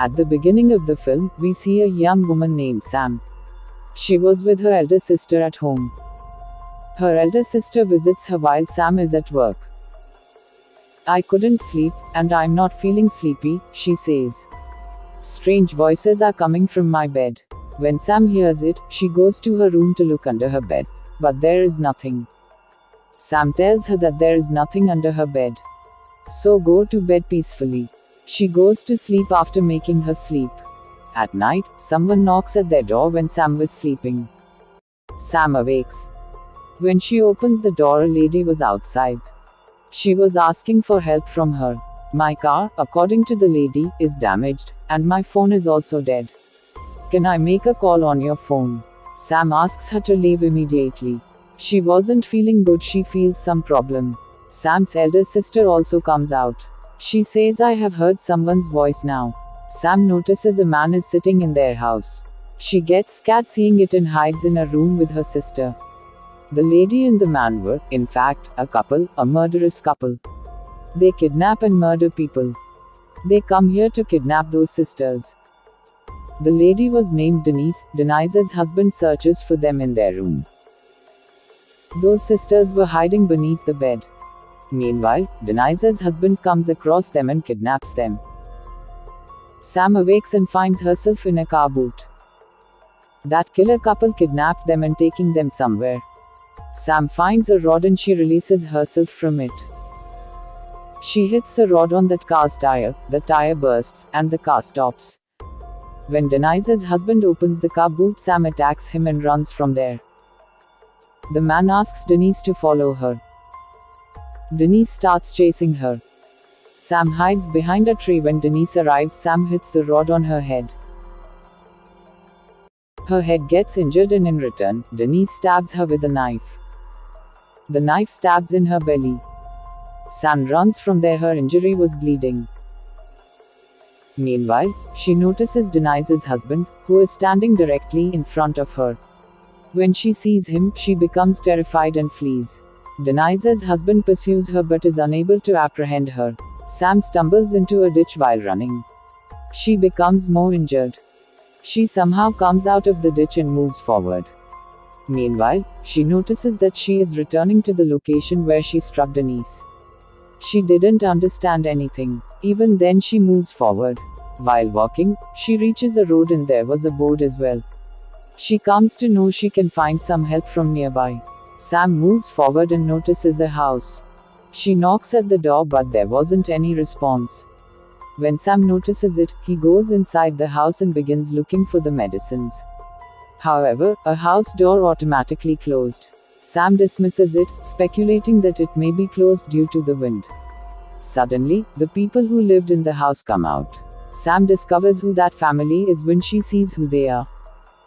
At the beginning of the film, we see a young woman named Sam. She was with her elder sister at home. Her elder sister visits her while Sam is at work. "I couldn't sleep, and I'm not feeling sleepy," she says. "Strange voices are coming from my bed." When Sam hears it, she goes to her room to look under her bed. But there is nothing. Sam tells her that there is nothing under her bed. So go to bed peacefully. She goes to sleep after making her sleep. At night, someone knocks at their door when Sam was sleeping. Sam awakes. When she opens the door, a lady was outside. She was asking for help from her. "My car, according to the lady, is damaged, and my phone is also dead. Can I make a call on your phone?" Sam asks her to leave immediately. She wasn't feeling good, she feels some problem. Sam's elder sister also comes out. She says, "I have heard someone's voice now." Sam notices a man is sitting in their house. She gets scared seeing it and hides in a room with her sister. The lady and the man were, in fact, a couple, a murderous couple. They kidnap and murder people. They come here to kidnap those sisters. The lady was named Denise. Denise's husband searches for them in their room. Those sisters were hiding beneath the bed. Meanwhile, Denise's husband comes across them and kidnaps them. Sam awakes and finds herself in a car boot. That killer couple kidnapped them and taking them somewhere. Sam finds a rod and she releases herself from it. She hits the rod on that car's tire, the tire bursts, and the car stops. When Denise's husband opens the car boot, Sam attacks him and runs from there. The man asks Denise to follow her. Denise starts chasing her. Sam hides behind a tree. When Denise arrives, Sam hits the rod on her head. Her head gets injured and in return, Denise stabs her with a knife. The knife stabs in her belly. Sam runs from there, her injury was bleeding. Meanwhile, she notices Denise's husband, who is standing directly in front of her. When she sees him, she becomes terrified and flees. Denise's husband pursues her but is unable to apprehend her. Sam stumbles into a ditch while running. She becomes more injured. She somehow comes out of the ditch and moves forward. Meanwhile, she notices that she is returning to the location where she struck Denise. She didn't understand anything. Even then she moves forward. While walking, she reaches a road and there was a board as well. She comes to know she can find some help from nearby. Sam moves forward and notices a house. She knocks at the door but there wasn't any response. When Sam notices it, he goes inside the house and begins looking for the medicines. However, a house door automatically closed. Sam dismisses it, speculating that it may be closed due to the wind. Suddenly, the people who lived in the house come out. Sam discovers who that family is when she sees who they are.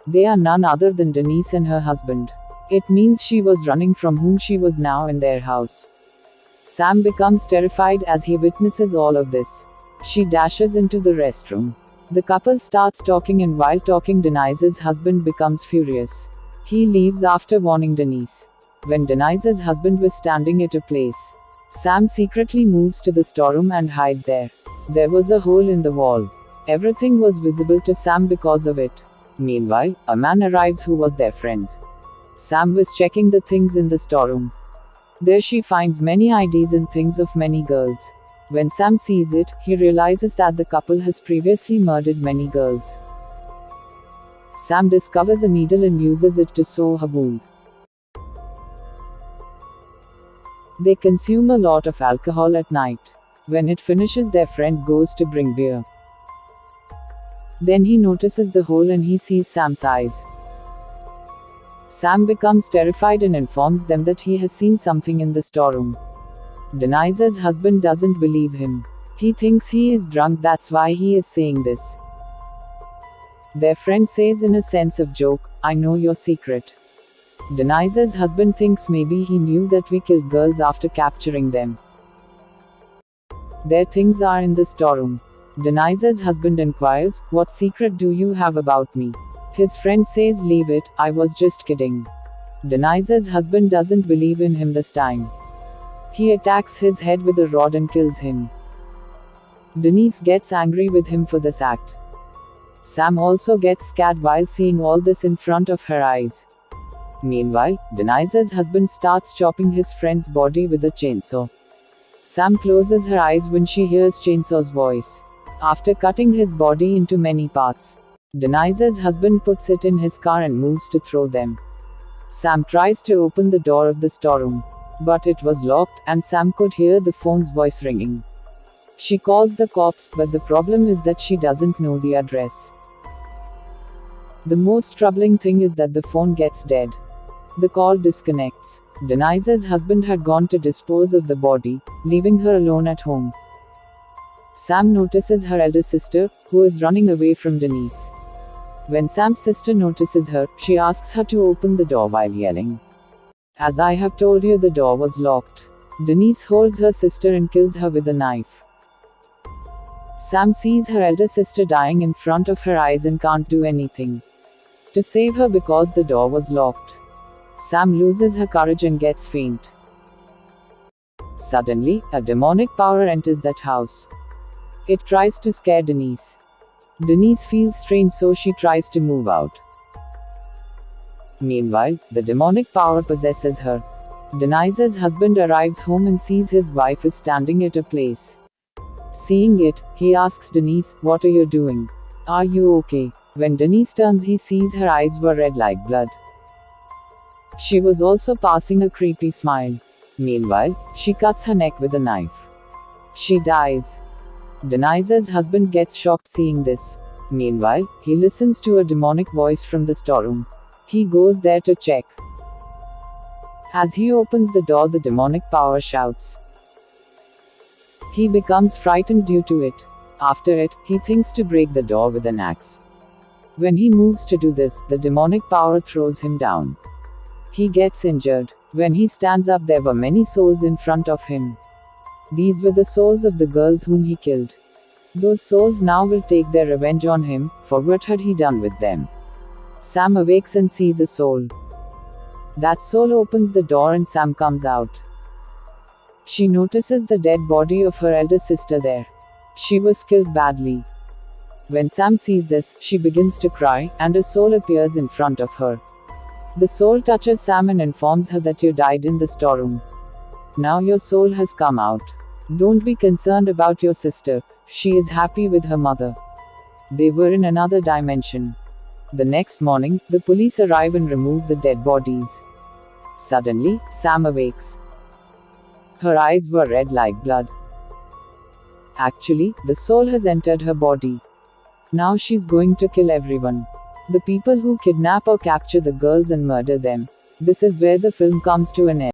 They are none other than Denise and her husband. It means she was running from whom she was now in their house. Sam becomes terrified as he witnesses all of this. She dashes into the restroom. The couple starts talking and while talking Denise's husband becomes furious. He leaves after warning Denise. When Denise's husband was standing at a place, Sam secretly moves to the storeroom and hides there. There was a hole in the wall. Everything was visible to Sam because of it. Meanwhile, a man arrives who was their friend. Sam was checking the things in the storeroom. There she finds many IDs and things of many girls. When Sam sees it, he realizes that the couple has previously murdered many girls. Sam discovers a needle and uses it to sew her wound. They consume a lot of alcohol at night. When it finishes, their friend goes to bring beer. Then he notices the hole and he sees Sam's eyes. Sam becomes terrified and informs them that he has seen something in the storeroom. Denise's husband doesn't believe him. He thinks he is drunk, that's why he is saying this. Their friend says in a sense of joke, "I know your secret." Denise's husband thinks maybe he knew that we killed girls after capturing them. Their things are in the storeroom. Denise's husband inquires, "What secret do you have about me?" His friend says, "Leave it, I was just kidding." Denise's husband doesn't believe in him this time. He attacks his head with a rod and kills him. Denise gets angry with him for this act. Sam also gets scared while seeing all this in front of her eyes. Meanwhile, Denise's husband starts chopping his friend's body with a chainsaw. Sam closes her eyes when she hears Chainsaw's voice. After cutting his body into many parts, Denise's husband puts it in his car and moves to throw them. Sam tries to open the door of the storeroom, but it was locked, and Sam could hear the phone's voice ringing. She calls the cops, but the problem is that she doesn't know the address. The most troubling thing is that the phone gets dead. The call disconnects. Denise's husband had gone to dispose of the body, leaving her alone at home. Sam notices her elder sister, who is running away from Denise. When Sam's sister notices her, she asks her to open the door while yelling, "As I have told you, the door was locked." Denise holds her sister and kills her with a knife. Sam sees her elder sister dying in front of her eyes and can't do anything to save her because the door was locked. Sam loses her courage and gets faint. Suddenly, a demonic power enters that house. It tries to scare Denise. Denise feels strange, so she tries to move out. Meanwhile, the demonic power possesses her. Denise's husband arrives home and sees his wife is standing at a place. Seeing it, he asks Denise, "What are you doing? Are you okay?" When Denise turns, he sees her eyes were red like blood. She was also passing a creepy smile. Meanwhile, she cuts her neck with a knife. She dies. Denise's husband gets shocked seeing this. Meanwhile, he listens to a demonic voice from the storeroom. He goes there to check. As he opens the door, the demonic power shouts. He becomes frightened due to it. After it, he thinks to break the door with an axe. When he moves to do this, the demonic power throws him down. He gets injured. When he stands up, there were many souls in front of him. These were the souls of the girls whom he killed. Those souls now will take their revenge on him, for what had he done with them. Sam awakes and sees a soul. That soul opens the door and Sam comes out. She notices the dead body of her elder sister there. She was killed badly. When Sam sees this, she begins to cry, and a soul appears in front of her. The soul touches Sam and informs her that you died in the storeroom. Now your soul has come out. Don't be concerned about your sister. She is happy with her mother. They were in another dimension. The next morning, the police arrive and remove the dead bodies. Suddenly, Sam awakes. Her eyes were red like blood. Actually, the soul has entered her body. Now she's going to kill everyone. The people who kidnap or capture the girls and murder them. This is where the film comes to an end.